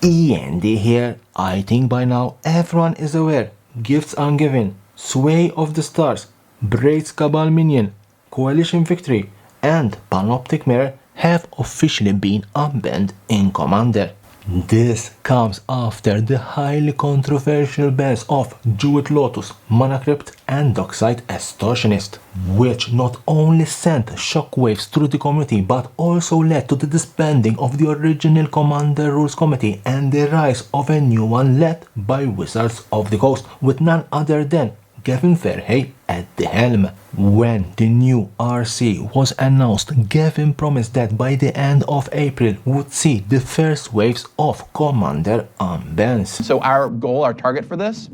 E.N.D here. I think by now everyone is aware. Gifts Ungiven, Sway of the Stars, Braid's Cabal Minion, Coalition Victory, and Panoptic Mirror have officially been unbanned in Commander. This comes after the highly controversial bans of Jeweled Lotus, Mana Crypt, and Dockside Extortionist, which not only sent shockwaves through the community but also led to the disbanding of the original Commander Rules Committee and the rise of a new one led by Wizards of the Coast with none other than Gavin Fairhay at the helm. When the new RC was announced, Gavin promised that by the end of April would see the first waves of Commander Unbans. So our goal, our target for this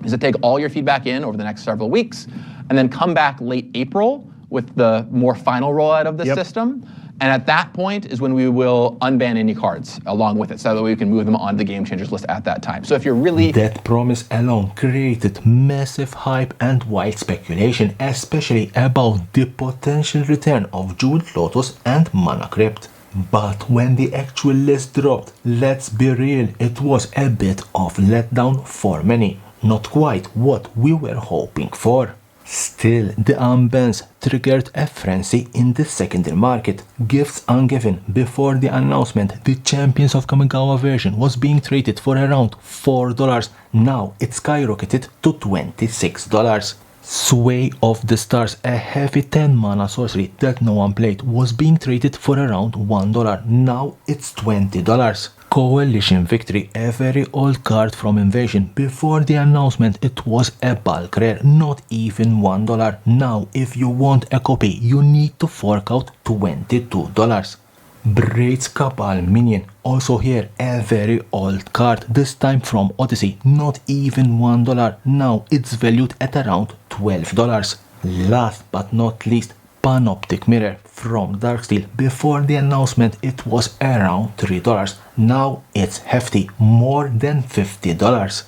is to take all your feedback in over the next several weeks and then come back late April with the more final rollout of the system. And at that point is when we will unban any cards along with it so that we can move them on the Game Changers list at that time. So if you're really... That promise alone created massive hype and wild speculation, especially about the potential return of Jeweled Lotus and Mana Crypt. But when the actual list dropped, let's be real, it was a bit of letdown for many. Not quite what we were hoping for. Still, the unbans triggered a frenzy in the secondary market. Gifts Ungiven. Before the announcement, the Champions of Kamigawa version was being traded for around $4. Now it skyrocketed to $26. Sway of the Stars, a heavy 10 mana sorcery that no one played, was being traded for around $1. Now it's $20. Coalition Victory, a very old card from Invasion. Before the announcement it was a bulk rare, not even $1. Now if you want a copy you need to fork out $22. Braid's Cabal Minion, also here a very old card, this time from Odyssey, not even $1. Now it's valued at around $12. Last but not least, Panoptic Mirror from Darksteel. Before the announcement it was around $3. Now it's hefty, more than $50.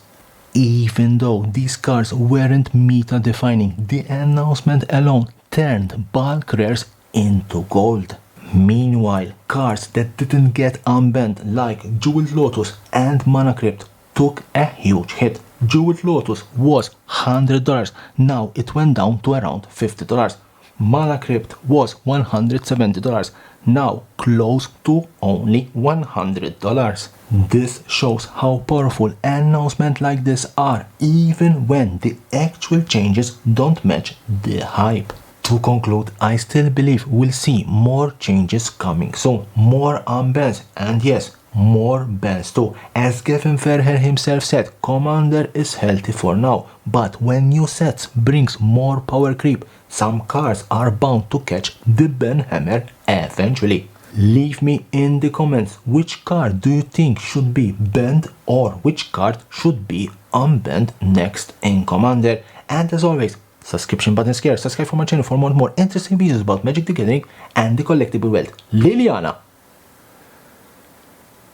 Even though these cards weren't meta defining, the announcement alone turned bulk rares into gold. Meanwhile, cards that didn't get unbanned like Jeweled Lotus and Mana Crypt took a huge hit. Jeweled Lotus was $100, now it went down to around $50. Mana Crypt was $170, now close to only $100. This shows how powerful announcements like this are, even when the actual changes don't match the hype. To conclude, I still believe we'll see more changes coming soon, more unbans, and yes, more bans too. As Gavin Fairhay himself said, Commander is healthy for now, but when new sets brings more power creep, some cards are bound to catch the ban hammer eventually. Leave me in the comments which card do you think should be banned or which card should be unbanned next in Commander. And as always, subscription button is here. Subscribe for my channel for more and more interesting videos about Magic the Gathering and the collectible world. Liliana!